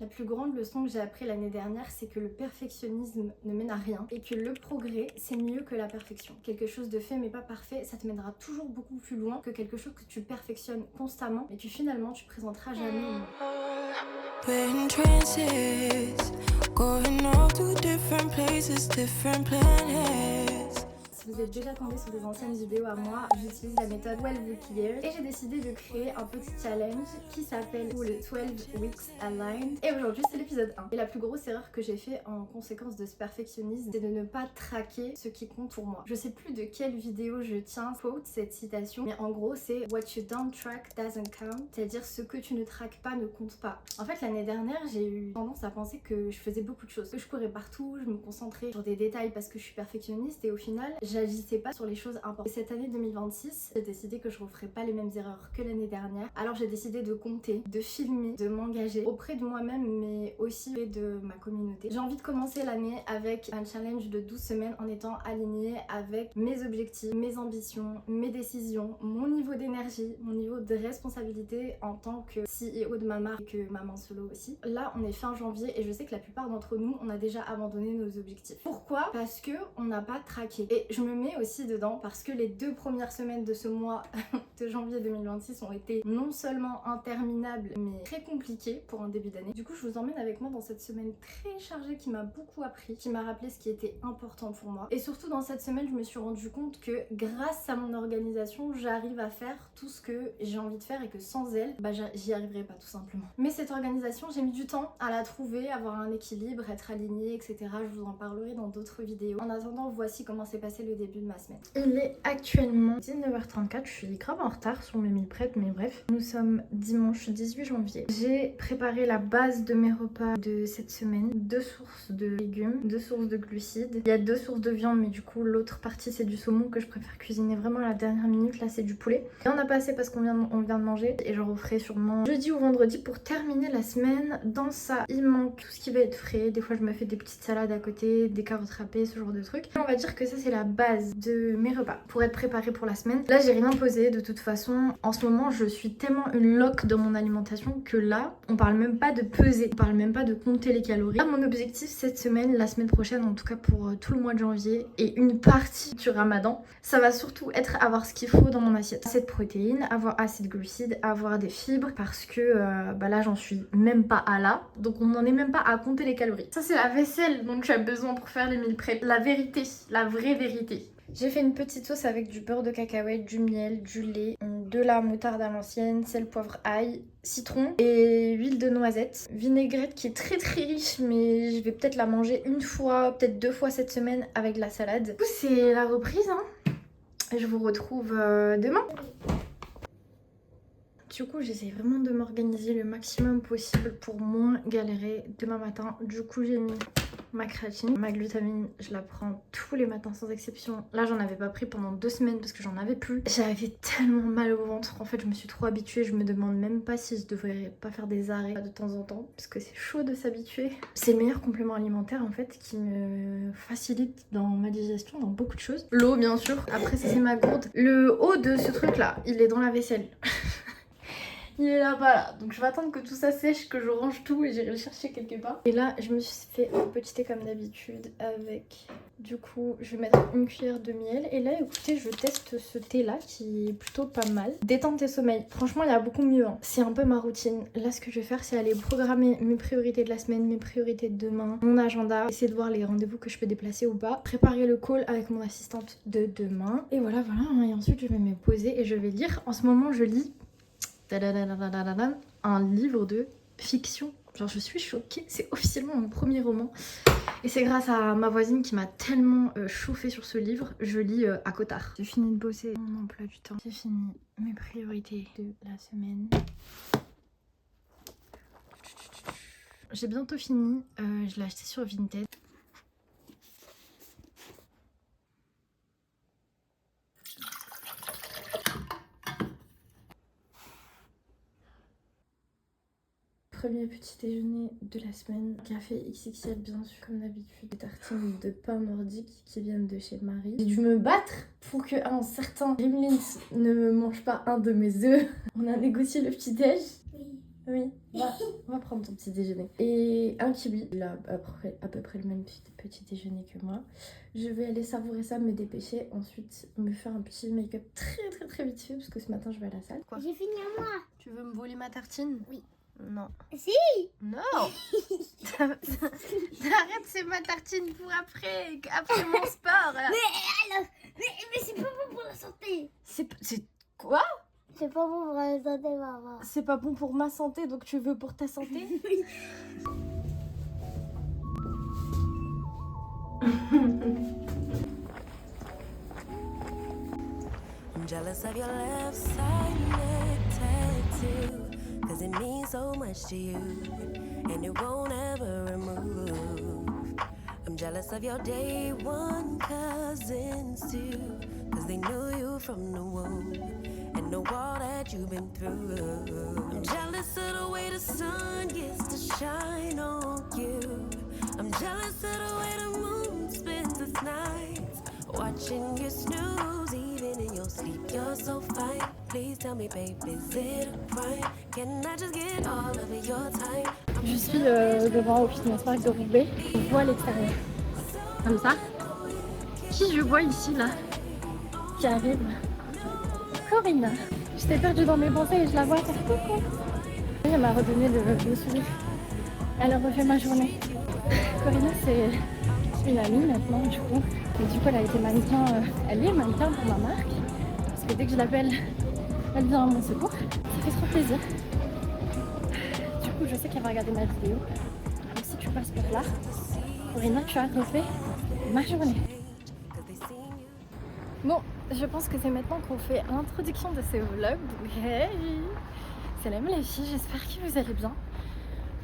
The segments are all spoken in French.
La plus grande leçon que j'ai appris l'année dernière, c'est que le perfectionnisme ne mène à rien et que le progrès, c'est mieux que la perfection. Quelque chose de fait mais pas parfait, ça te mènera toujours beaucoup plus loin que quelque chose que tu perfectionnes constamment et que finalement tu présenteras jamais au monde. We're in trances, going off to different places, different planets. Si vous êtes déjà tombé sur des anciennes vidéos à moi, j'utilise la méthode 12 Week Years et j'ai décidé de créer un petit challenge qui s'appelle le 12 Weeks Aligned. Et aujourd'hui c'est l'épisode 1. Et la plus grosse erreur que j'ai fait en conséquence de ce perfectionnisme, c'est de ne pas traquer ce qui compte pour moi. Je sais plus de quelle vidéo je tiens quote cette citation, mais en gros c'est What you don't track doesn't count, c'est-à-dire ce que tu ne traques pas ne compte pas. En fait l'année dernière j'ai eu tendance à penser que je faisais beaucoup de choses, que je courais partout, je me concentrais sur des détails parce que je suis perfectionniste et au final j'agissais pas sur les choses importantes. Et cette année 2026, j'ai décidé que je referais pas les mêmes erreurs que l'année dernière. Alors j'ai décidé de compter, de filmer, de m'engager auprès de moi-même mais aussi auprès de ma communauté. J'ai envie de commencer l'année avec un challenge de 12 semaines en étant alignée avec mes objectifs, mes ambitions, mes décisions, mon niveau d'énergie, mon niveau de responsabilité en tant que CEO de ma marque et que maman solo aussi. Là on est fin janvier et je sais que la plupart d'entre nous on a déjà abandonné nos objectifs. Pourquoi? Parce que on n'a pas traqué. Et je me mets aussi dedans parce que les 2 premières semaines de ce mois de janvier 2026 ont été non seulement interminables mais très compliquées pour un début d'année. Du coup je vous emmène avec moi dans cette semaine très chargée qui m'a beaucoup appris, qui m'a rappelé ce qui était important pour moi. Et surtout dans cette semaine je me suis rendu compte que grâce à mon organisation j'arrive à faire tout ce que j'ai envie de faire et que sans elle j'y arriverai pas tout simplement. Mais cette organisation j'ai mis du temps à la trouver, avoir un équilibre, être alignée etc. Je vous en parlerai dans d'autres vidéos. En attendant voici comment s'est passé le début de ma semaine. Il est actuellement 19h34, je suis grave en retard sur mes meal prep mais bref. Nous sommes dimanche 18 janvier. J'ai préparé la base de mes repas de cette semaine. 2 sources de légumes, 2 sources de glucides. Il y a 2 sources de viande mais du coup l'autre partie c'est du saumon que je préfère cuisiner vraiment à la dernière minute. Là c'est du poulet. Et on a pas assez parce qu'on vient de manger et je referai sûrement jeudi ou vendredi pour terminer la semaine. Dans ça il manque tout ce qui va être frais. Des fois je me fais des petites salades à côté, des carottes râpées, ce genre de trucs. Et on va dire que ça c'est la base de mes repas pour être préparée pour la semaine. Là j'ai rien posé de toute façon. En ce moment je suis tellement une loque dans mon alimentation que là on parle même pas de peser, on parle même pas de compter les calories. Là, mon objectif cette semaine, la semaine prochaine en tout cas pour tout le mois de janvier et une partie du ramadan, ça va surtout être avoir ce qu'il faut dans mon assiette. Assez de protéines, avoir assez de glucides, avoir des fibres parce que là j'en suis même pas à là, donc on n'en est même pas à compter les calories. Ça c'est la vaisselle dont tu as besoin pour faire les meal prep. La vérité, la vraie vérité. J'ai fait une petite sauce avec du beurre de cacahuète, du miel, du lait, de la moutarde à l'ancienne, sel, poivre, ail, citron et huile de noisette. Vinaigrette qui est très très riche mais je vais peut-être la manger une fois, peut-être 2 fois cette semaine avec la salade. Du coup c'est la reprise hein. Je vous retrouve demain. Du coup j'essaie vraiment de m'organiser le maximum possible pour moins galérer demain matin. Du coup j'ai mis ma créatine, ma glutamine, je la prends tous les matins sans exception. Là j'en avais pas pris pendant 2 semaines parce que j'en avais plus. J'avais tellement mal au ventre, en fait je me suis trop habituée, je me demande même pas si je devrais pas faire des arrêts de temps en temps parce que c'est chaud de s'habituer. C'est le meilleur complément alimentaire en fait qui me facilite dans ma digestion, dans beaucoup de choses. L'eau bien sûr, après ça c'est ma gourde. Le haut de ce truc là, il est dans la vaisselle. Il est là-bas là, donc je vais attendre que tout ça sèche, que je range tout et j'irai le chercher quelque part. Et là je me suis fait un petit thé comme d'habitude avec, du coup je vais mettre une cuillère de miel. Et là écoutez je teste ce thé là qui est plutôt pas mal. Détente tes sommeils, franchement il y a beaucoup mieux hein. C'est un peu ma routine. Là ce que je vais faire c'est aller programmer mes priorités de la semaine, mes priorités de demain, mon agenda, essayer de voir les rendez-vous que je peux déplacer ou pas, préparer le call avec mon assistante de demain. Et voilà et ensuite je vais me poser et je vais lire. En ce moment je lis un livre de fiction. Genre je suis choquée, c'est officiellement mon premier roman. Et c'est grâce à ma voisine qui m'a tellement chauffée sur ce livre. Je lis à Cotard. J'ai fini de bosser mon emploi du temps. J'ai fini mes priorités de la semaine. J'ai bientôt fini. Je l'ai acheté sur Vinted. Premier petit déjeuner de la semaine, café XXL bien sûr comme d'habitude, des tartines de pain nordique qui viennent de chez Marie. J'ai dû me battre pour qu'un certain Gremlins ne mange pas un de mes œufs. On a négocié le petit déj. Oui. Oui, on va prendre ton petit déjeuner. Et un kiwi, il a à peu près le même petit déjeuner que moi. Je vais aller savourer ça, me dépêcher, ensuite me faire un petit make-up très vite fait parce que ce matin je vais à la salle. Quoi? J'ai fini à moi. Tu veux me voler ma tartine? Oui. Non. Si. Non. Arrête, c'est ma tartine pour après mon sport. Mais c'est pas bon pour la santé. C'est quoi? C'est pas bon pour la santé, maman. C'est pas bon pour ma santé, donc tu veux pour ta santé? Oui. I'm jealous of your left side neck tattoo, cause it means so much to you, and it won't ever remove. I'm jealous of your day one cousins too, cause they knew you from the womb, and know all that you've been through. I'm jealous of the way the sun gets to shine on you. I'm jealous of the way the moon spends its nights, watching you snooze even in your sleep. You're so fine. Please tell me, babe, is it a crime? Can I just get all of your time? Je suis devant au Fitness Park de Roubaix. Je vois l'extérieur. Comme ça. Qui je vois ici là? Qui arrive? Corinna. J'étais perdue dans mes pensées et je la vois faire coucou. Elle m'a redonné le sourire. Elle a refait ma journée. Corinna, c'est une amie maintenant du coup. Et du coup, elle a été mannequin. Elle est mannequin pour ma marque. Parce que dès que je l'appelle, elle vient à mon secours. Ça fait trop plaisir. Du coup, je sais qu'elle va regarder ma vidéo. Donc si tu passes par là, Corinna, tu as refait ma journée. Bon, je pense que c'est maintenant qu'on fait l'introduction de ce vlog. Hey, salam les filles, j'espère que vous allez bien.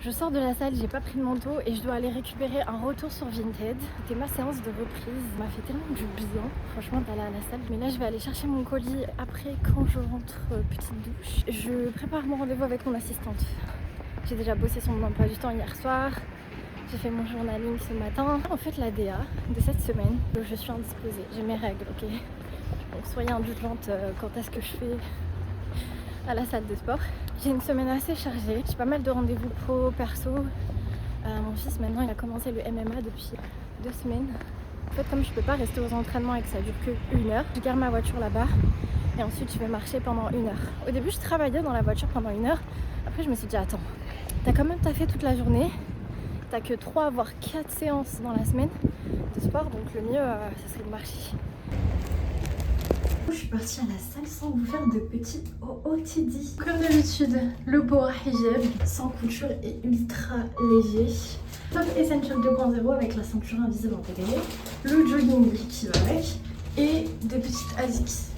Je sors de la salle, j'ai pas pris de manteau et je dois aller récupérer un retour sur Vinted. C'était ma séance de reprise, ça m'a fait tellement du bien, franchement, d'aller à la salle. Mais là, je vais aller chercher mon colis après quand je rentre, petite douche. Je prépare mon rendez-vous avec mon assistante. J'ai déjà bossé sur mon emploi du temps hier soir. J'ai fait mon journaling ce matin. En fait, la DA de cette semaine, je suis indisposée. J'ai mes règles, ok? Donc soyez indulgente quant à ce que je fais à la salle de sport. J'ai une semaine assez chargée. J'ai pas mal de rendez-vous pro, perso. Mon fils, maintenant, il a commencé le MMA depuis 2 semaines. En fait, comme je peux pas rester aux entraînements et que ça dure que 1 heure, je garde ma voiture là-bas et ensuite je vais marcher pendant 1 heure. Au début, je travaillais dans la voiture pendant 1 heure. Après, je me suis dit, attends, t'as quand même taffé toute la journée. T'as que 3 voire 4 séances dans la semaine de sport, donc le mieux, ça serait de marcher. Je suis partie à la salle sans vous faire de petits OOTD. Comme d'habitude, le Bora Hijab sans couture et ultra léger. Top Essential 2.0 avec la ceinture invisible intégrée. Le jogging qui va avec. Et des petites ASICS.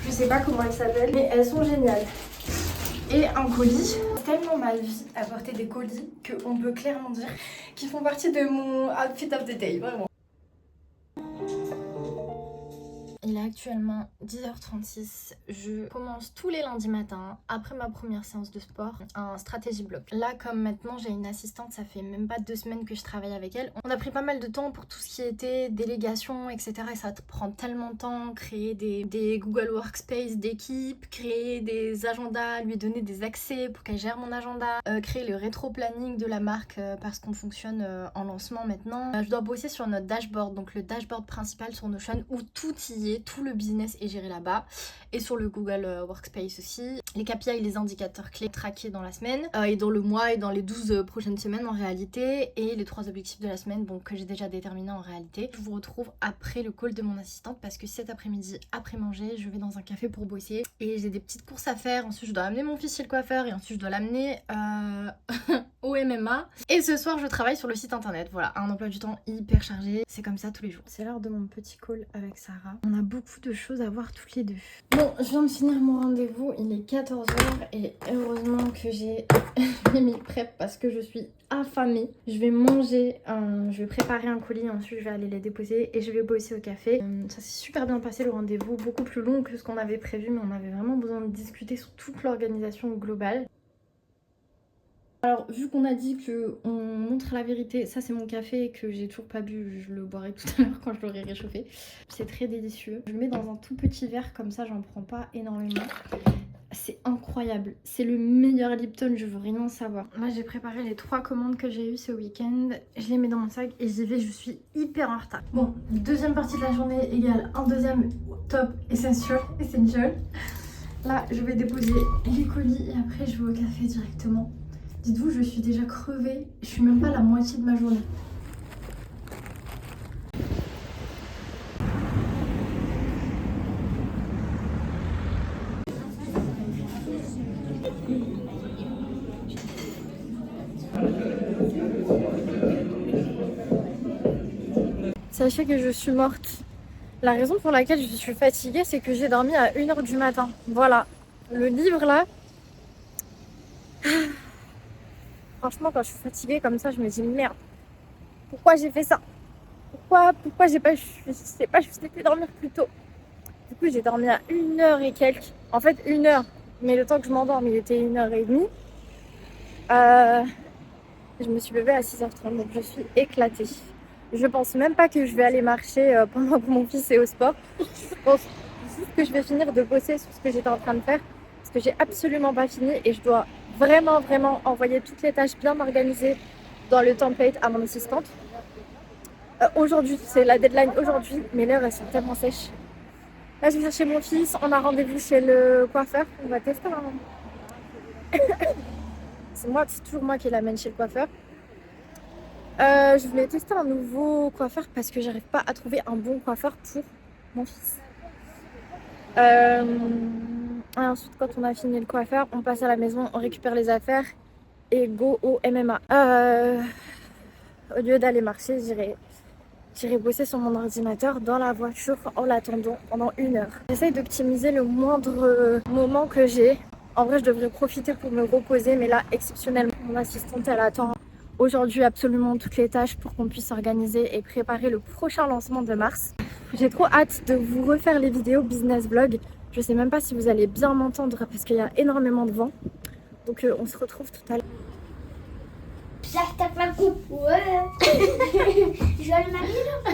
Je sais pas comment elles s'appellent, mais elles sont géniales. Et un colis. Tellement ma vie à porter des colis qu'on peut clairement dire qu'ils font partie de mon outfit of the day, vraiment. Il est actuellement 10h36, je commence tous les lundis matins, après ma première séance de sport, un stratégie bloc. Là, comme maintenant j'ai une assistante, ça fait même pas 2 semaines que je travaille avec elle. On a pris pas mal de temps pour tout ce qui était délégation, etc. Et ça te prend tellement de temps, créer des Google Workspace d'équipe, créer des agendas, lui donner des accès pour qu'elle gère mon agenda, créer le rétro-planning de la marque parce qu'on fonctionne en lancement maintenant. Je dois bosser sur notre dashboard, donc le dashboard principal sur Notion où tout y est. Tout le business est géré là-bas et sur le Google Workspace aussi. Les KPI et les indicateurs clés traqués dans la semaine et dans le mois et dans les 12 prochaines semaines en réalité, et les 3 objectifs de la semaine donc, que j'ai déjà déterminés en réalité. Je vous retrouve après le call de mon assistante parce que cet après-midi, après manger, je vais dans un café pour bosser et j'ai des petites courses à faire. Ensuite je dois amener mon fils chez le coiffeur et ensuite je dois l'amener au MMA. Et ce soir je travaille sur le site internet. Voilà, un emploi du temps hyper chargé. C'est comme ça tous les jours. C'est l'heure de mon petit call avec Sarah. On a beaucoup de choses à voir toutes les deux. Bon, je viens de finir mon rendez-vous, il est 14h et heureusement que j'ai mis prep parce que je suis affamée. Je vais manger, je vais préparer un colis, ensuite je vais aller les déposer et je vais bosser au café. Ça s'est super bien passé le rendez-vous, beaucoup plus long que ce qu'on avait prévu, mais on avait vraiment besoin de discuter sur toute l'organisation globale. Alors vu qu'on a dit qu'on montre la vérité, ça c'est mon café que j'ai toujours pas bu, je le boirai tout à l'heure quand je l'aurai réchauffé. C'est très délicieux. Je le mets dans un tout petit verre comme ça, j'en prends pas énormément. c'est incroyable. C'est le meilleur Lipton, je veux rien savoir. Moi j'ai préparé les 3 commandes que j'ai eues ce week-end. Je les mets dans mon sac et j'y vais, je suis hyper en retard. Bon, deuxième partie de la journée égale un deuxième top essential. Là je vais déposer les colis et après je vais au café directement. Dites-vous, je suis déjà crevée. Je suis même pas à la moitié de ma journée. Sachez que je suis morte. La raison pour laquelle je suis fatiguée, c'est que j'ai dormi à 1h du matin. Voilà. Le livre là. Franchement, quand je suis fatiguée comme ça, je me dis merde. Pourquoi j'ai fait ça? Pourquoi j'ai pas juste été dormir plus tôt? Du coup, j'ai dormi à 1h et quelques. En fait, 1h. Mais le temps que je m'endorme, il était 1h30. Je me suis levée à 6h30, donc je suis éclatée. Je pense même pas que je vais aller marcher pendant que mon fils est au sport. Je pense juste que je vais finir de bosser sur ce que j'étais en train de faire. Parce que j'ai absolument pas fini et je dois vraiment envoyer toutes les tâches bien organisées dans le template à mon assistante. Aujourd'hui, c'est la deadline aujourd'hui, mais l'heures elles sont tellement sèches. Là, je vais chercher mon fils, on a rendez-vous chez le coiffeur. On va tester c'est toujours moi qui l'amène chez le coiffeur. Je voulais tester un nouveau coiffeur parce que j'arrive pas à trouver un bon coiffeur pour mon fils. Ensuite, quand on a fini le coiffeur, on passe à la maison, on récupère les affaires et go au MMA. Au lieu d'aller marcher, j'irai bosser sur mon ordinateur dans la voiture en l'attendant pendant 1h. J'essaye d'optimiser le moindre moment que j'ai. En vrai, je devrais profiter pour me reposer, mais là, exceptionnellement, mon assistante, elle attend aujourd'hui absolument toutes les tâches pour qu'on puisse s'organiser et préparer le prochain lancement de mars. J'ai trop hâte de vous refaire les vidéos business vlog. Je sais même pas si vous allez bien m'entendre parce qu'il y a énormément de vent. Donc on se retrouve tout à l'heure. Pierre, tape ma coupe. Ouais. Je vais aller m'habiller là.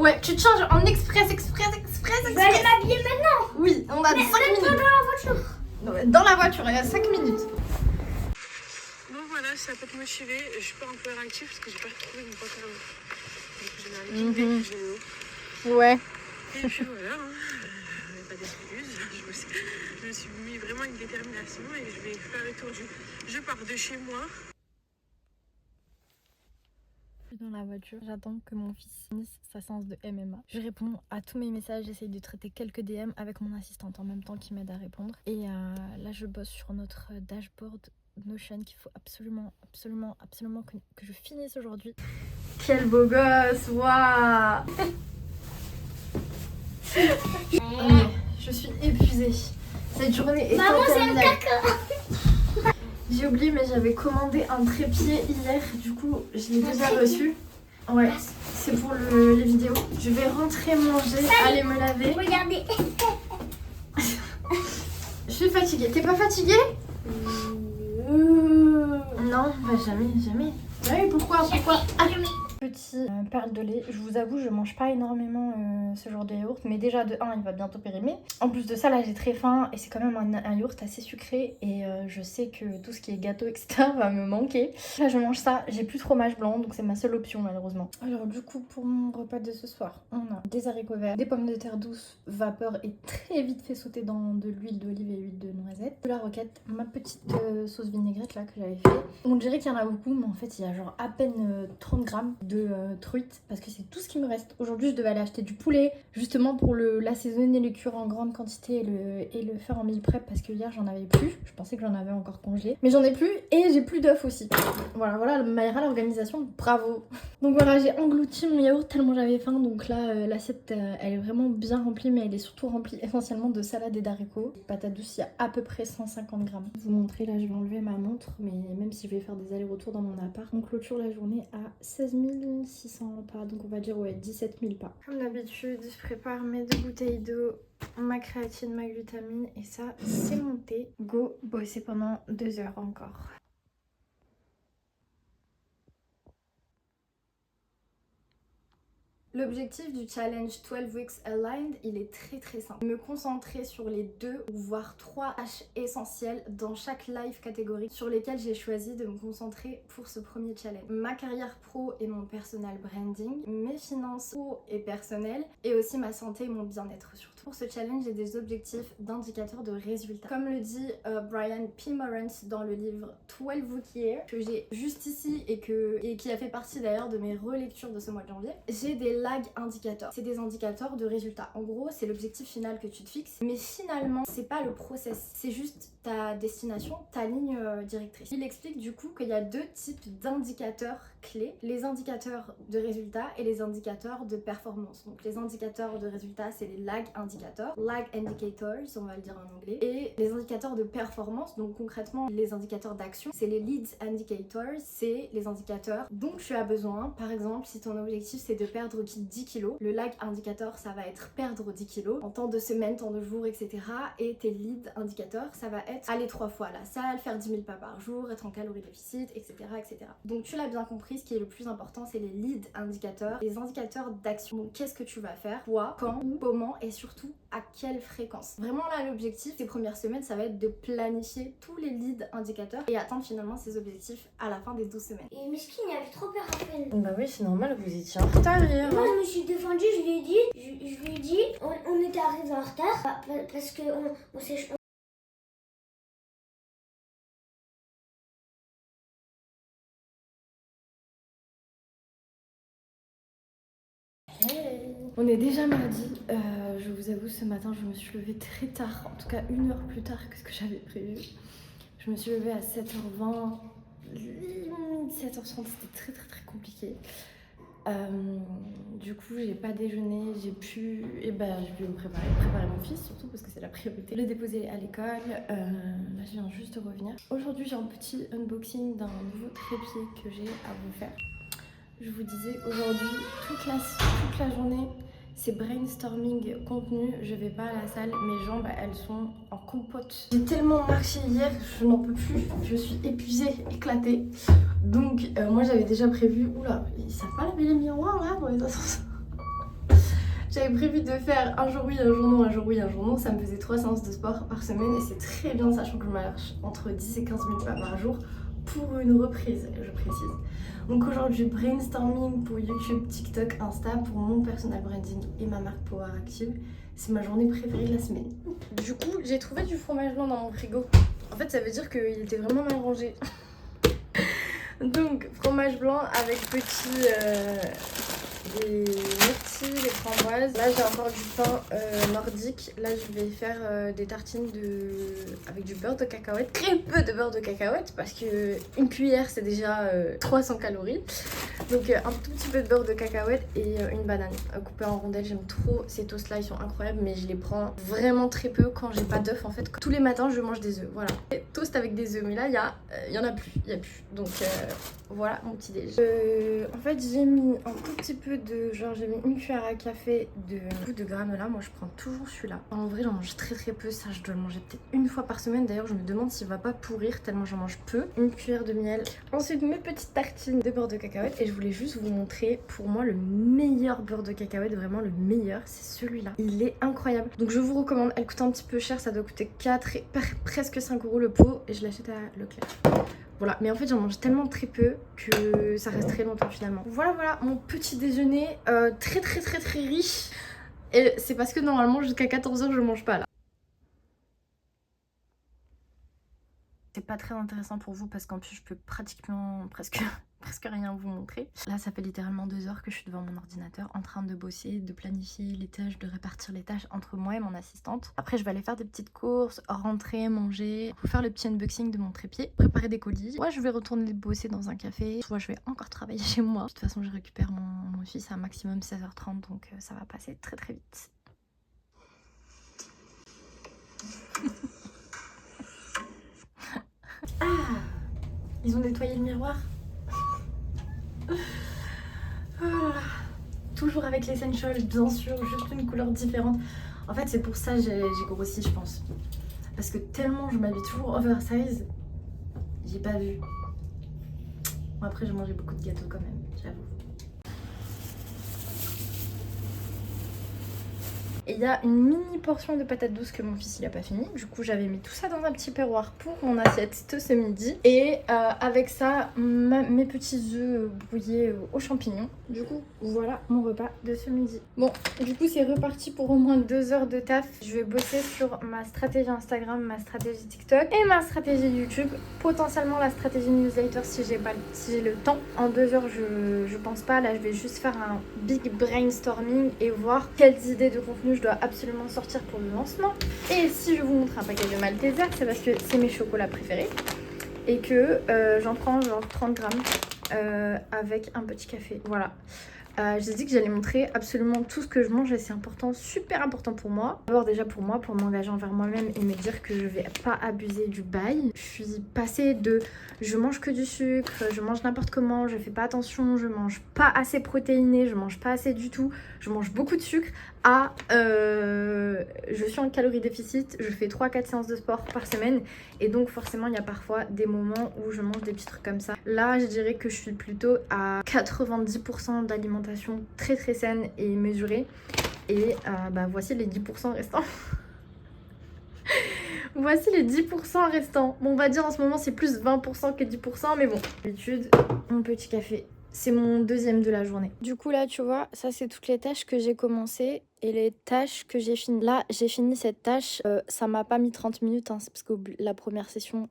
Ouais, tu te changes en express. Je vais aller m'habiller maintenant. Oui, on a 5 minutes. Dans la voiture. Dans la voiture, il y a 5 minutes. Bon voilà, ça peut te motiver. Je suis pas encore active parce que j'ai pas trouvé mon pantalon. Du coup, j'ai mis un legging que j'ai mis. Ouais. Et puis voilà, pas d'excuses. Je me suis mis vraiment une détermination et je vais faire le tour du. Je pars de chez moi. Dans la voiture, j'attends que mon fils finisse sa séance de MMA. Je réponds à tous mes messages, j'essaye de traiter quelques DM avec mon assistante en même temps qui m'aide à répondre. Et là, je bosse sur notre dashboard Notion qu'il faut absolument que je finisse aujourd'hui. Quel beau gosse, waouh. Je suis épuisée. Cette journée est Maman, c'est un interminable. caca. J'ai oublié, mais j'avais commandé un trépied hier, du coup je l'ai déjà reçu. Ouais, c'est pour les vidéos. Je vais rentrer manger, aller me laver. Regardez. Je suis fatiguée. T'es pas fatiguée? Non, bah jamais. Ouais, pourquoi Petit perle de lait. Je vous avoue, je mange pas énormément ce genre de yaourt, mais déjà de 1, il va bientôt périmer. En plus de ça, là j'ai très faim et c'est quand même un yaourt assez sucré et je sais que tout ce qui est gâteau etc va me manquer. Là je mange ça, j'ai plus de fromage blanc donc c'est ma seule option malheureusement. Alors du coup pour mon repas de ce soir, on a des haricots verts, des pommes de terre douces vapeur et très vite fait sauter dans de l'huile d'olive et l'huile de noisette, de la roquette, ma petite sauce vinaigrette là que j'avais fait. On dirait qu'il y en a beaucoup mais en fait il y a genre à peine 30 grammes de truite parce que c'est tout ce qui me reste. Aujourd'hui je devais aller acheter du poulet justement pour l'assaisonner, le cuire en grande quantité et le faire en meal prep parce que hier j'en avais plus. Je pensais que j'en avais encore congelé mais j'en ai plus et j'ai plus d'œufs aussi. Voilà Mayra, l'organisation, bravo. Donc voilà, j'ai englouti mon yaourt tellement j'avais faim, donc là l'assiette elle est vraiment bien remplie mais elle est surtout remplie essentiellement de salade et d'haricots. Patates douces, il y a à peu près 150 grammes. Je vais vous montrer, là je vais enlever ma montre mais même si je vais faire des allers-retours dans mon appart, on clôture la journée à 16 600 pas, donc on va dire ouais 17 000 pas. Comme d'habitude, je prépare mes 2 bouteilles d'eau, ma créatine, ma glutamine et ça c'est monté. Go bosser pendant 2 heures encore. L'objectif du challenge 12 Weeks Aligned, il est très simple. Me concentrer sur les 2 ou voire 3 tâches essentielles dans chaque life catégorie sur lesquelles j'ai choisi de me concentrer pour ce premier challenge. Ma carrière pro et mon personal branding, mes finances pro et personnelles, et aussi ma santé et mon bien-être surtout. Pour ce challenge, j'ai des objectifs d'indicateurs de résultats. Comme le dit Brian P. Morance dans le livre 12 Week Year, que j'ai juste ici et qui a fait partie d'ailleurs de mes relectures de ce mois de janvier, j'ai des lag indicateurs. C'est des indicateurs de résultats. En gros, c'est l'objectif final que tu te fixes, mais finalement, c'est pas le process, c'est juste ta destination, ta ligne directrice. Il explique du coup qu'il y a 2 types d'indicateurs clés, les indicateurs de résultats et les indicateurs de performance. Donc les indicateurs de résultats, c'est les lag indicators, lag indicators, on va le dire en anglais, et les indicateurs de performance, donc concrètement les indicateurs d'action, c'est les leads indicators, c'est les indicateurs dont tu as besoin. Par exemple, si ton objectif c'est de perdre 10 kilos, le lag indicator ça va être perdre 10 kilos en temps de semaine, temps de jour, etc. Et tes lead indicators ça va être aller 3 fois à la salle, faire 10 000 pas par jour, être en calories déficit, etc. Donc tu l'as bien compris, ce qui est le plus important c'est les lead indicators, les indicateurs d'action. Donc qu'est-ce que tu vas faire, quoi, quand, où, comment et surtout à quelle fréquence. Vraiment là l'objectif ces premières semaines ça va être de planifier tous les lead indicateurs et atteindre finalement ces objectifs à la fin des 12 semaines. Et Miskin, il avait trop peur à peine. Bah oui, c'est normal, vous étiez en retard hier. Moi, je me suis défendue, je lui ai dit, on était arrivé en retard parce que on s'est... On est déjà mardi, je vous avoue ce matin je me suis levée très tard, en tout cas 1 heure plus tard que ce que j'avais prévu. Je me suis levée à 7h20, 7h30, c'était très compliqué. Du coup j'ai pas déjeuné, j'ai pu me préparer mon fils surtout parce que c'est la priorité. Le déposer à l'école, là je viens juste de revenir. Aujourd'hui j'ai un petit unboxing d'un nouveau trépied que j'ai à vous faire. Je vous disais aujourd'hui toute la journée c'est brainstorming contenu, je vais pas à la salle, mes jambes elles sont en compote. J'ai tellement marché hier, je n'en peux plus, je suis épuisée, éclatée. Donc moi j'avais déjà prévu, oula, ils savent pas laver les miroirs là dans les ascenseurs. J'avais prévu de faire un jour oui, un jour non, un jour oui, un jour non, ça me faisait 3 séances de sport par semaine et c'est très bien sachant que je marche entre 10 et 15 minutes par jour pour une reprise, je précise. Donc aujourd'hui, brainstorming pour YouTube, TikTok, Insta, pour mon personal branding et ma marque Power Active. C'est ma journée préférée de la semaine. Du coup, j'ai trouvé du fromage blanc dans mon frigo. En fait, ça veut dire qu'il était vraiment mal rangé. Donc, fromage blanc avec les myrtilles, les framboises. Là, j'ai encore du pain nordique. Là, je vais faire des tartines avec du beurre de cacahuète. Très peu de beurre de cacahuète parce que une cuillère, c'est déjà 300 calories. Donc, un tout petit peu de beurre de cacahuète et une banane coupée en rondelles. J'aime trop ces toasts-là, ils sont incroyables, mais je les prends vraiment très peu quand j'ai pas d'œufs. En fait, tous les matins, je mange des œufs. Voilà. Et toast avec des œufs, mais là, il y en a plus. Il y a plus. Donc, voilà mon petit déj. En fait, j'ai mis un tout petit peu j'ai mis une cuillère à café de granola. Moi je prends toujours celui-là. En vrai j'en mange très peu, ça je dois le manger peut-être une fois par semaine. D'ailleurs je me demande s'il va pas pourrir tellement j'en mange peu. Une cuillère de miel. Ensuite mes petites tartines de beurre de cacahuète. Et je voulais juste vous montrer pour moi le meilleur beurre de cacahuète, vraiment le meilleur, c'est celui-là. Il est incroyable. Donc je vous recommande, elle coûte un petit peu cher, ça doit coûter 4 et presque 5 € le pot. Et je l'achète à Leclerc. Voilà, mais en fait j'en mange tellement très peu que ça reste très longtemps finalement. Voilà mon petit déjeuner très riche. Et c'est parce que normalement jusqu'à 14h je mange pas là. C'est pas très intéressant pour vous parce qu'en plus je peux pratiquement presque rien vous montrer. Là ça fait littéralement 2 heures que je suis devant mon ordinateur en train de bosser, de planifier les tâches, de répartir les tâches entre moi et mon assistante. Après je vais aller faire des petites courses, rentrer, manger, vous faire le petit unboxing de mon trépied, préparer des colis. Soit je vais retourner bosser dans un café, soit je vais encore travailler chez moi. De toute façon je récupère mon fils à maximum 16h30 donc ça va passer très vite. Ah, ils ont nettoyé le miroir. Oh, toujours avec l'essential, bien sûr, juste une couleur différente. En fait, c'est pour ça que j'ai grossi, je pense. Parce que tellement je m'habille toujours oversize, j'ai pas vu. Bon, après, j'ai mangé beaucoup de gâteaux quand même, j'avoue. Et il y a une mini portion de patates douces que mon fils il a pas fini. Du coup j'avais mis tout ça dans un petit perroir pour mon assiette ce midi. Et avec ça mes petits œufs brouillés aux champignons. Du coup voilà mon repas de ce midi. Bon du coup c'est reparti pour au moins 2 heures de taf. Je vais bosser sur ma stratégie Instagram, ma stratégie TikTok et ma stratégie YouTube. Potentiellement la stratégie newsletter si j'ai le temps. En 2 heures je pense pas. Là je vais juste faire un big brainstorming et voir quelles idées de contenu je dois absolument sortir pour le lancement. Et si je vous montre un paquet de Malteser, c'est parce que c'est mes chocolats préférés et que j'en prends genre 30 grammes avec un petit café. Voilà. J'ai dit que j'allais montrer absolument tout ce que je mange et c'est important, super important pour moi. D'abord déjà pour moi, pour m'engager envers moi-même et me dire que je vais pas abuser du bail. Je suis passée de je mange que du sucre, je mange n'importe comment, je fais pas attention, je mange pas assez protéiné, je mange pas assez du tout, je mange beaucoup de sucre à je suis en calories déficit, je fais 3-4 séances de sport par semaine et donc forcément il y a parfois des moments où je mange des petits trucs comme ça. Là je dirais que je suis plutôt à 90% d'alimentation très très saine et mesurée et voici les 10% restants. Voici les 10% restants. Bon on va dire en ce moment c'est plus 20% que 10% mais bon. D'habitude mon petit café. C'est mon deuxième de la journée. Du coup là tu vois, ça c'est toutes les tâches que j'ai commencé et les tâches que j'ai finies. Là j'ai fini cette tâche, ça m'a pas mis 30 minutes hein, c'est parce que la première session...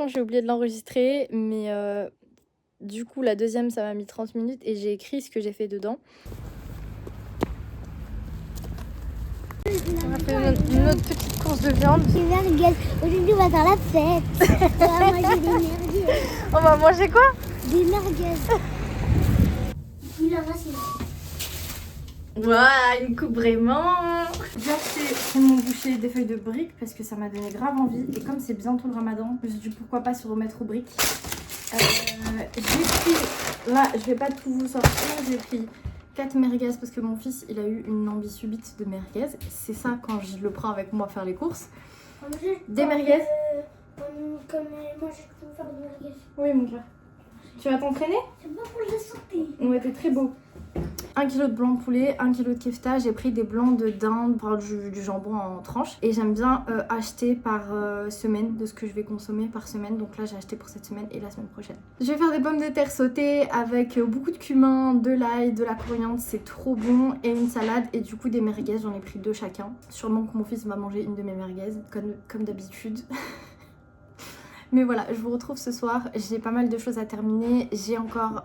j'ai oublié de l'enregistrer mais du coup la deuxième ça m'a mis 30 minutes et j'ai écrit ce que j'ai fait dedans. On a fait notre petite course de viande. J'ai merguez. Aujourd'hui, on va faire la fête. On va manger des merguez. On va manger quoi? Des merguez. Il en reste. Voilà, une coupe vraiment. J'ai acheté chez mon boucher des feuilles de briques parce que ça m'a donné grave envie. Et comme c'est bientôt le ramadan, je me suis dit pourquoi pas se remettre aux briques. J'ai pris, là je vais pas tout vous sortir, j'ai pris 4 merguez parce que mon fils il a eu une envie subite de merguez. C'est ça quand je le prends avec moi faire les courses. Des merguez. Comme moi je peux faire des merguez. Oui mon cœur. Tu vas t'entraîner? C'est pas pour la santé. Ouais t'es très beau. 1 kg de blanc de poulet, 1 kg de kefta, j'ai pris des blancs de dinde, enfin du jambon en tranches. Et j'aime bien acheter par semaine de ce que je vais consommer par semaine. Donc là j'ai acheté pour cette semaine et la semaine prochaine. Je vais faire des pommes de terre sautées avec beaucoup de cumin, de l'ail, de la coriandre, c'est trop bon. Et une salade et du coup des merguez, j'en ai pris 2 chacun. Sûrement que mon fils va manger une de mes merguez, comme d'habitude. Mais voilà, je vous retrouve ce soir, j'ai pas mal de choses à terminer, j'ai encore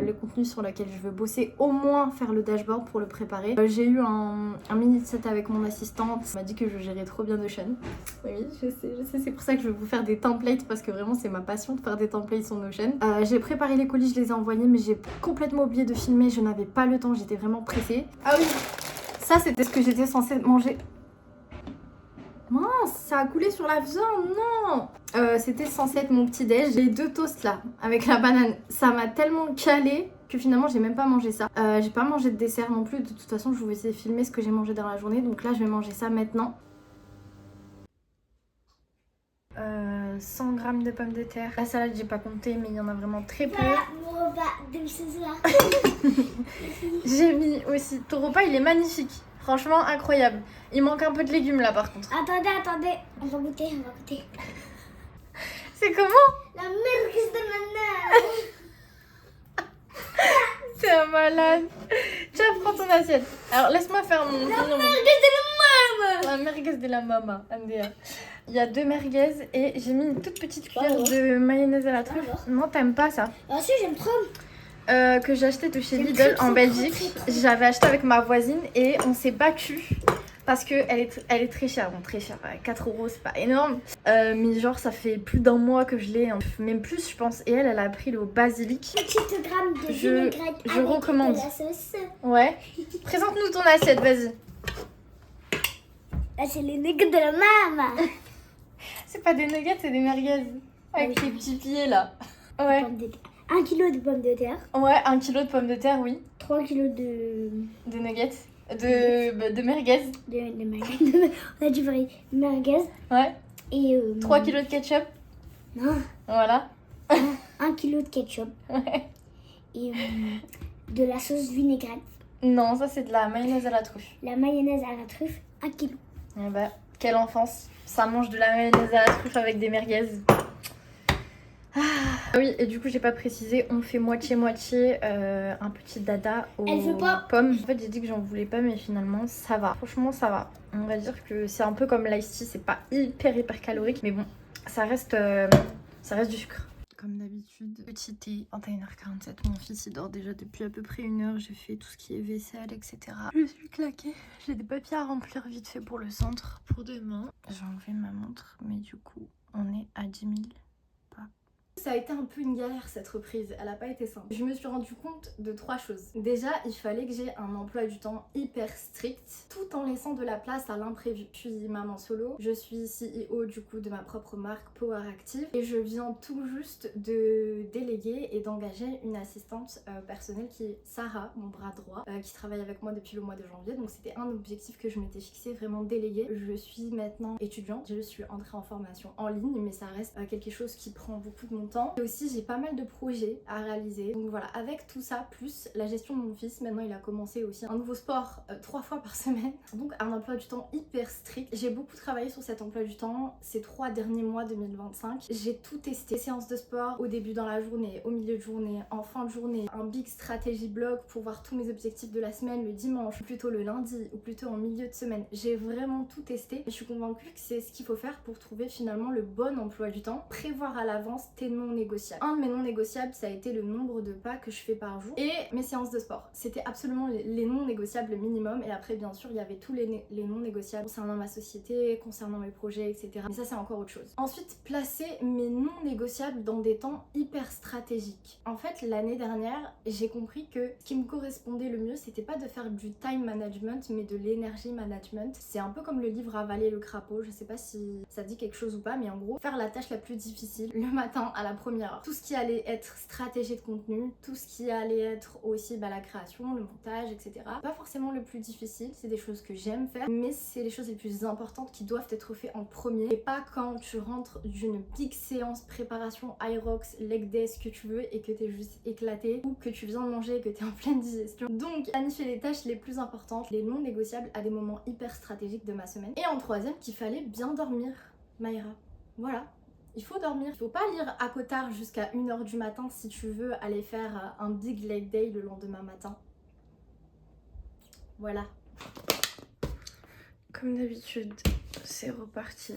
le contenu sur lequel je veux bosser, au moins faire le dashboard pour le préparer. J'ai eu un mini set avec mon assistante, elle m'a dit que je gérais trop bien Notion. Oui, je sais, c'est pour ça que je vais vous faire des templates parce que vraiment c'est ma passion de faire des templates sur Notion. J'ai préparé les colis, je les ai envoyés mais j'ai complètement oublié de filmer, je n'avais pas le temps, j'étais vraiment pressée. Ah oui, ça c'était ce que j'étais censée manger. Mince, ça a coulé sur la viande, non. C'était censé être mon petit déj. J'ai 2 toasts là, avec la banane. Ça m'a tellement calé que finalement j'ai même pas mangé ça. J'ai pas mangé de dessert non plus. De toute façon, je vous vais essayer de filmer ce que j'ai mangé dans la journée. Donc là, je vais manger ça maintenant. 100 g de pommes de terre. La salade, j'ai pas compté, mais il y en a vraiment très peu. Voilà mon repas de ce soir. J'ai mis aussi... Ton repas, il est magnifique. Franchement, incroyable. Il manque un peu de légumes là par contre. Attendez. On va goûter. C'est comment? La merguez de nana. T'es un malade. Tiens, prends ton assiette. Alors, laisse-moi faire mon... La merguez de la maman. La merguez de la mama, MDR. Il y a 2 merguez et j'ai mis une toute petite cuillère de mayonnaise à la truffe. Non, t'aimes pas ça? Ah si, j'aime trop. Que j'ai acheté de chez Lidl en Belgique. J'avais acheté avec ma voisine et on s'est battu parce que elle est très chère. Bon, très chère, 4 €, c'est pas énorme. Mais genre, ça fait plus d'1 mois que je l'ai, même plus, je pense. Et elle a pris le basilic. Petite gramme de vinaigrette je avec recommande. de la sauce. Ouais. Présente-nous ton assiette, vas-y. Là, c'est les nuggets de la maman. C'est pas des nuggets, c'est des merguez. Avec les petits pieds là. Ouais. 1 kg de pommes de terre. Ouais, 1 kg de pommes de terre, oui. 3 kg de nuggets. De merguez. De merguez. On a dit pareil. Merguez. Ouais. Et 3 kg de ketchup. Non. Voilà. 1 kg de ketchup. Ouais. Et de la sauce vinaigrette. Non, ça c'est de la mayonnaise à la truffe. La mayonnaise à la truffe, 1 kilo. Eh bah, quelle enfance. Ça mange de la mayonnaise à la truffe avec des merguez. Ah oui, et du coup j'ai pas précisé, on fait moitié-moitié un petit dada aux Elle veut pas. pommes. En fait j'ai dit que j'en voulais pas mais finalement ça va. Franchement ça va. On va dire que c'est un peu comme l'ice tea, c'est pas hyper calorique mais bon, ça reste du sucre. Comme d'habitude, petit thé, 21h47, mon fils il dort déjà depuis à peu près 1 heure, j'ai fait tout ce qui est vaisselle, etc. Je suis claquée, j'ai des papiers à remplir vite fait pour le centre, pour demain. J'ai enlevé ma montre, mais du coup on est à 10 000 pas. Ça a été un peu une galère cette reprise, elle a pas été simple. Je me suis rendu compte de 3 choses. Déjà, il fallait que j'ai un emploi du temps hyper strict, tout en laissant de la place à l'imprévu. Je suis maman solo, je suis CEO du coup de ma propre marque Power Active et je viens tout juste de déléguer et d'engager une assistante personnelle qui est Sarah, mon bras droit, qui travaille avec moi depuis le mois de janvier. Donc c'était un objectif que je m'étais fixé, vraiment délégué. Je suis maintenant étudiante, je suis entrée en formation en ligne, mais ça reste quelque chose qui prend beaucoup de mon temps. Et aussi j'ai pas mal de projets à réaliser. Donc voilà, avec tout ça, plus la gestion de mon fils, maintenant il a commencé aussi un nouveau sport 3 fois par semaine. Donc un emploi du temps hyper strict. J'ai beaucoup travaillé sur cet emploi du temps ces 3 derniers mois 2025. J'ai tout testé. Séances de sport au début dans la journée, au milieu de journée, en fin de journée. Un big strategy blog pour voir tous mes objectifs de la semaine le dimanche, ou plutôt le lundi, ou plutôt en milieu de semaine. J'ai vraiment tout testé. Et je suis convaincue que c'est ce qu'il faut faire pour trouver finalement le bon emploi du temps. Prévoir à l'avance tes non négociables. Un de mes non négociables, ça a été le nombre de pas que je fais par jour et mes séances de sport. C'était absolument les non négociables minimum. Et après bien sûr il y avait tous les non négociables concernant ma société, concernant mes projets, etc. Mais ça c'est encore autre chose. Ensuite, placer mes non négociables dans des temps hyper stratégiques. En fait l'année dernière j'ai compris que ce qui me correspondait le mieux c'était pas de faire du time management mais de l'énergie management. C'est un peu comme le livre Avaler le crapaud, je sais pas si ça dit quelque chose ou pas, mais en gros faire la tâche la plus difficile le matin à la première heure. Tout ce qui allait être stratégie de contenu, tout ce qui allait être aussi la création, le montage, etc. Pas forcément le plus difficile, c'est des choses que j'aime faire, mais c'est les choses les plus importantes qui doivent être faites en premier et pas quand tu rentres d'une big séance préparation Hyrox, leg day, ce que tu veux et que t'es juste éclaté ou que tu viens de manger et que t'es en pleine digestion. Donc planifier les tâches les plus importantes, les non négociables à des moments hyper stratégiques de ma semaine. Et en troisième, qu'il fallait bien dormir, Maïra. Voilà. Il faut dormir, il faut pas lire à cotard jusqu'à 1h du matin si tu veux aller faire un big leg day le lendemain matin. Voilà. Comme d'habitude, c'est reparti.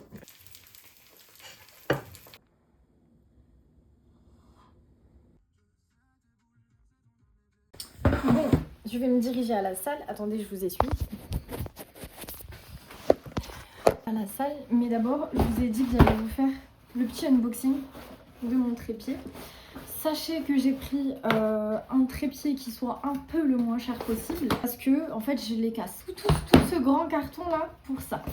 Bon, je vais me diriger à la salle. Attendez, je vous essuie. À la salle, mais d'abord, je vous ai dit que j'allais vous faire le petit unboxing de mon trépied. Sachez que j'ai pris un trépied qui soit un peu le moins cher possible parce que en fait je les casse. Tout ce grand carton là pour ça.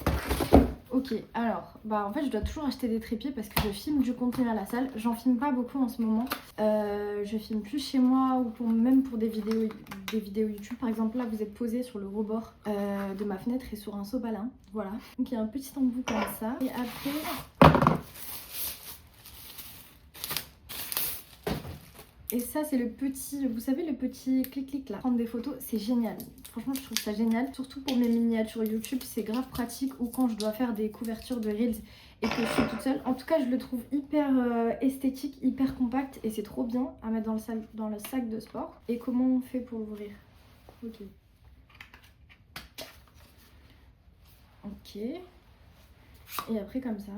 Ok, alors en fait je dois toujours acheter des trépieds parce que je filme du contenu à la salle. J'en filme pas beaucoup en ce moment. Je filme plus chez moi ou même pour des vidéos YouTube. Par exemple là vous êtes posé sur le rebord de ma fenêtre et sur un sopalin. Voilà. Donc il y a un petit embout comme ça. Et après... Et ça c'est le petit, vous savez le petit clic-clic là. Prendre des photos, c'est génial. Franchement je trouve ça génial. Surtout pour mes miniatures YouTube, c'est grave pratique. Ou quand je dois faire des couvertures de Reels et que je suis toute seule. En tout cas je le trouve hyper esthétique, hyper compact. Et c'est trop bien à mettre dans le sac de sport. Et comment on fait pour l'ouvrir? Ok. Ok. Et après comme ça.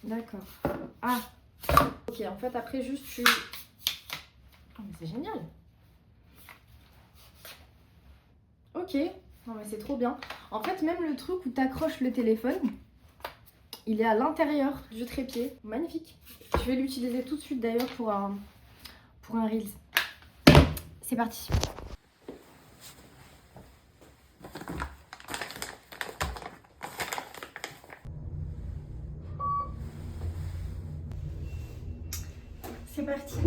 D'accord. Ah! Ok, en fait après juste tu... Oh mais c'est génial. Ok, non mais c'est trop bien. En fait même le truc où t'accroches le téléphone, il est à l'intérieur du trépied. Magnifique. Je vais l'utiliser tout de suite d'ailleurs pour un Reels. C'est parti. C'est parti.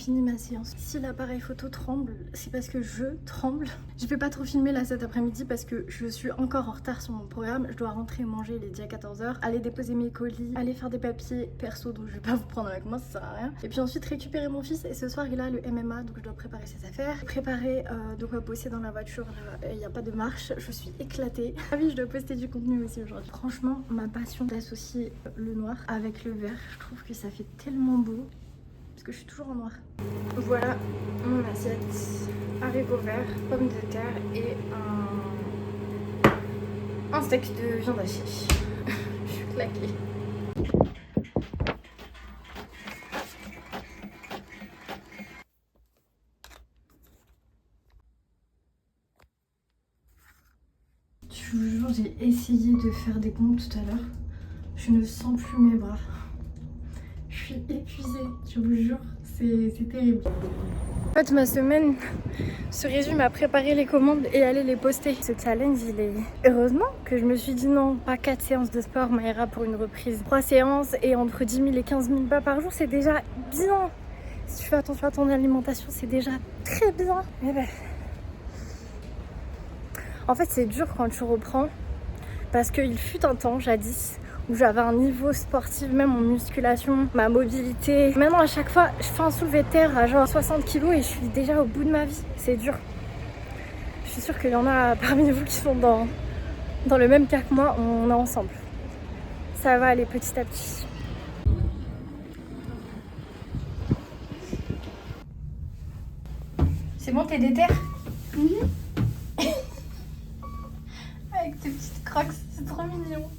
fini ma séance. Si l'appareil photo tremble, c'est parce que je tremble. Je vais pas trop filmer là cet après-midi parce que je suis encore en retard sur mon programme. Je dois rentrer manger, il est déjà 14h, aller déposer mes colis, aller faire des papiers perso donc je vais pas vous prendre avec moi, ça sert à rien. Et puis ensuite récupérer mon fils et ce soir il a le MMA donc je dois préparer ses affaires. Préparer de quoi bosser dans la voiture, il n'y a pas de marche, je suis éclatée. Ah oui, je dois poster du contenu aussi aujourd'hui. Franchement, ma passion d'associer le noir avec le vert, je trouve que ça fait tellement beau. Parce que je suis toujours en noir. Voilà mon assiette. Haricots verts, pommes de terre et un steak de viande hachée. Je suis claquée. Je vous jure, j'ai essayé de faire des comptes tout à l'heure. Je ne sens plus mes bras. Je suis épuisée, je vous jure, c'est terrible. En fait, ma semaine se résume à préparer les commandes et aller les poster. Ce challenge, il est... Heureusement que je me suis dit non, pas 4 séances de sport, Maïra, pour une reprise. 3 séances et entre 10 000 et 15 000 pas par jour, c'est déjà bien. Si tu fais attention à ton alimentation, c'est déjà très bien. Mais ben... En fait, c'est dur quand tu reprends parce qu'il fut un temps, jadis, où j'avais un niveau sportif, même en musculation, ma mobilité. Maintenant, à chaque fois, je fais un soulevé de terre à genre 60 kg et je suis déjà au bout de ma vie. C'est dur. Je suis sûre qu'il y en a parmi vous qui sont dans le même cas que moi. On est ensemble. Ça va aller petit à petit. C'est bon, t'es déter? Avec tes petites crocs, c'est trop mignon.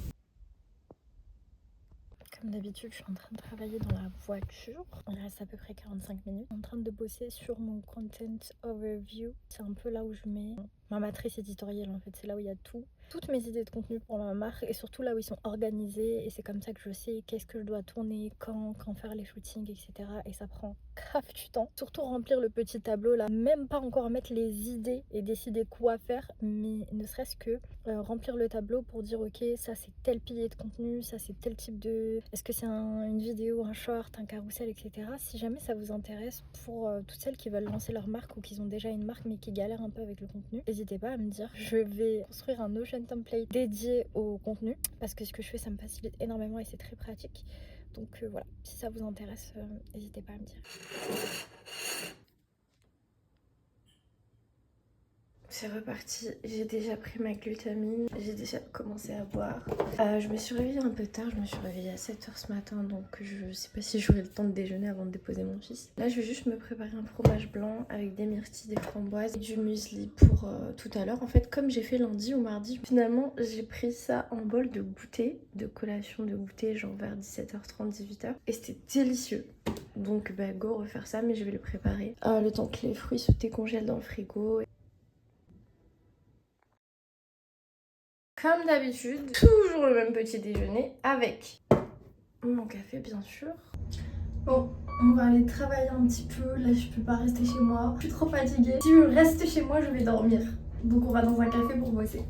Comme d'habitude, je suis en train de travailler dans la voiture. Il reste à peu près 45 minutes. Je suis en train de bosser sur mon content overview. C'est un peu là où je mets ma matrice éditoriale en fait. C'est là où il y a tout. Toutes mes idées de contenu pour ma marque et surtout là où ils sont organisés. Et c'est comme ça que je sais qu'est-ce que je dois tourner, quand faire les shootings, etc. Et ça prend grave du temps. Surtout remplir le petit tableau là. Même pas encore mettre les idées et décider quoi faire. Mais ne serait-ce que remplir le tableau pour dire ok, ça c'est tel pilier de contenu, ça c'est tel type de... Est-ce que c'est une vidéo, un short, un carrousel, etc. Si jamais ça vous intéresse pour toutes celles qui veulent lancer leur marque ou qui ont déjà une marque mais qui galèrent un peu avec le contenu, n'hésitez pas à me dire. Je vais construire un Notion template dédié au contenu parce que ce que je fais ça me facilite énormément et c'est très pratique. Donc voilà, si ça vous intéresse, n'hésitez pas à me dire. C'est reparti, j'ai déjà pris ma glutamine, j'ai déjà commencé à boire. Je me suis réveillée un peu tard, je me suis réveillée à 7h ce matin, donc je sais pas si j'aurai le temps de déjeuner avant de déposer mon fils. Là je vais juste me préparer un fromage blanc avec des myrtilles, des framboises et du muesli pour tout à l'heure. En fait comme j'ai fait lundi ou mardi, finalement j'ai pris ça en bol de goûter, de collation de goûter genre vers 17h30, 18h et c'était délicieux. Donc bah go refaire ça mais je vais le préparer. Le temps que les fruits se décongèlent dans le frigo. Comme d'habitude, toujours le même petit déjeuner avec mon café bien sûr. Bon, on va aller travailler un petit peu. Là, je peux pas rester chez moi. Je suis trop fatiguée. Si je reste chez moi, je vais dormir. Donc on va dans un café pour bosser.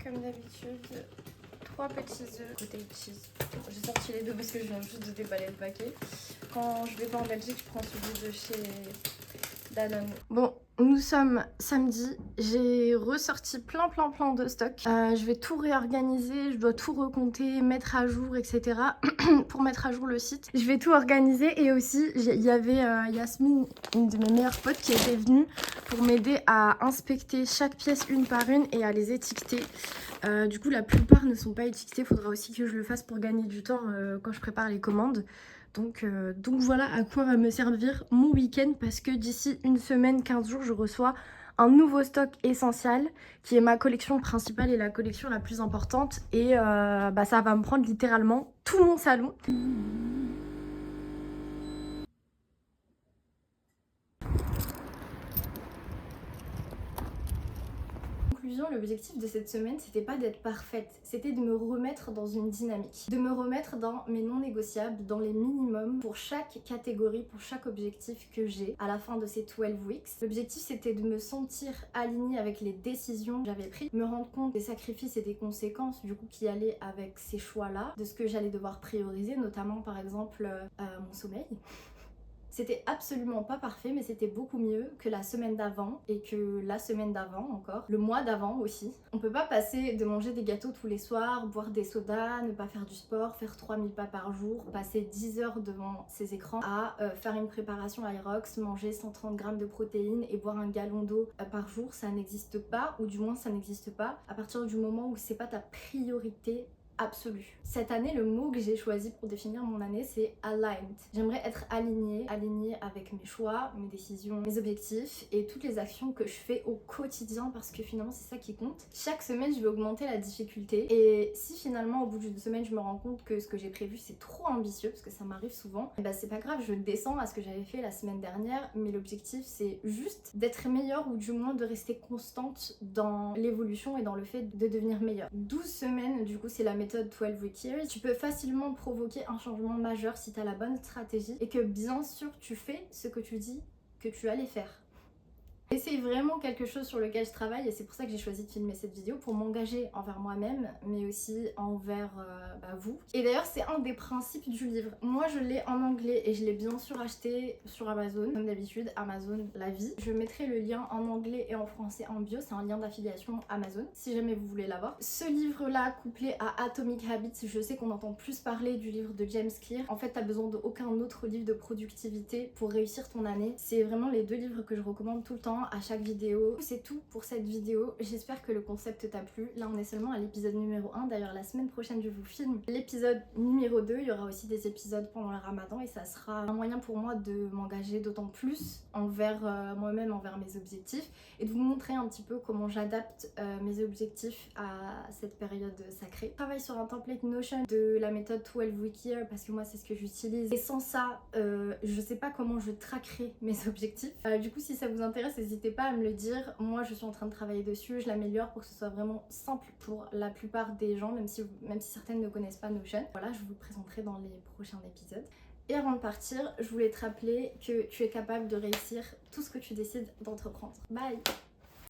Comme d'habitude, 3 petits œufs côté cheese. J'ai sorti les deux parce que je viens juste de déballer le paquet. Quand je vais pas en Belgique, je prends celui de chez Danone. Bon, nous sommes samedi. J'ai ressorti plein de stocks. Je vais tout réorganiser, je dois tout recompter, mettre à jour, etc. pour mettre à jour le site. Je vais tout organiser et aussi il y avait Yasmine, une de mes meilleures potes, qui était venue pour m'aider à inspecter chaque pièce une par une et à les étiqueter. Du coup la plupart ne sont pas étiquetées, faudra aussi que je le fasse pour gagner du temps quand je prépare les commandes. Donc voilà à quoi va me servir mon week-end parce que d'ici une semaine, 15 jours, je reçois un nouveau stock essentiel qui est ma collection principale et la collection la plus importante. Et ça va me prendre littéralement tout mon salon. L'objectif de cette semaine, c'était pas d'être parfaite, c'était de me remettre dans une dynamique, de me remettre dans mes non négociables, dans les minimums pour chaque catégorie, pour chaque objectif que j'ai à la fin de ces 12 weeks. L'objectif, c'était de me sentir alignée avec les décisions que j'avais prises, me rendre compte des sacrifices et des conséquences du coup qui allaient avec ces choix-là, de ce que j'allais devoir prioriser, notamment par exemple mon sommeil. C'était absolument pas parfait, mais c'était beaucoup mieux que la semaine d'avant et que la semaine d'avant encore, le mois d'avant aussi. On peut pas passer de manger des gâteaux tous les soirs, boire des sodas, ne pas faire du sport, faire 3000 pas par jour, passer 10 heures devant ses écrans à faire une préparation Aerox, manger 130 grammes de protéines et boire un gallon d'eau par jour. Ça n'existe pas, ou du moins ça n'existe pas à partir du moment où c'est pas ta priorité absolue. Cette année, le mot que j'ai choisi pour définir mon année, c'est aligned. J'aimerais être alignée avec mes choix, mes décisions, mes objectifs et toutes les actions que je fais au quotidien parce que finalement c'est ça qui compte. Chaque semaine, je vais augmenter la difficulté et si finalement au bout d'une semaine, je me rends compte que ce que j'ai prévu c'est trop ambitieux parce que ça m'arrive souvent, et c'est pas grave, je descends à ce que j'avais fait la semaine dernière, mais l'objectif c'est juste d'être meilleure ou du moins de rester constante dans l'évolution et dans le fait de devenir meilleure. 12 semaines, du coup, c'est la méthode 12 week years. Tu peux facilement provoquer un changement majeur si tu as la bonne stratégie et que bien sûr tu fais ce que tu dis que tu allais faire. Et c'est vraiment quelque chose sur lequel je travaille et c'est pour ça que j'ai choisi de filmer cette vidéo, pour m'engager envers moi-même mais aussi envers vous. Et d'ailleurs c'est un des principes du livre. Moi je l'ai en anglais et je l'ai bien sûr acheté sur Amazon, comme d'habitude, Amazon la vie. Je mettrai le lien en anglais et en français en bio, c'est un lien d'affiliation Amazon si jamais vous voulez l'avoir. Ce livre là couplé à Atomic Habits, je sais qu'on entend plus parler du livre de James Clear. En fait t'as besoin d'aucun autre livre de productivité pour réussir ton année. C'est vraiment les deux livres que je recommande tout le temps à chaque vidéo. C'est tout pour cette vidéo, j'espère que le concept t'a plu. Là on est seulement à l'épisode numéro 1, d'ailleurs la semaine prochaine je vous filme l'épisode numéro 2, il y aura aussi des épisodes pendant le ramadan et ça sera un moyen pour moi de m'engager d'autant plus envers moi-même, envers mes objectifs et de vous montrer un petit peu comment j'adapte mes objectifs à cette période sacrée. Je travaille sur un template Notion de la méthode 12 week year parce que moi c'est ce que j'utilise et sans ça je sais pas comment je traquerai mes objectifs. Du coup si ça vous intéresse, n'hésitez pas à me le dire. Moi je suis en train de travailler dessus, je l'améliore pour que ce soit vraiment simple pour la plupart des gens, même si certaines ne connaissent pas Notion. Voilà, je vous le présenterai dans les prochains épisodes. Et avant de partir, je voulais te rappeler que tu es capable de réussir tout ce que tu décides d'entreprendre. Bye!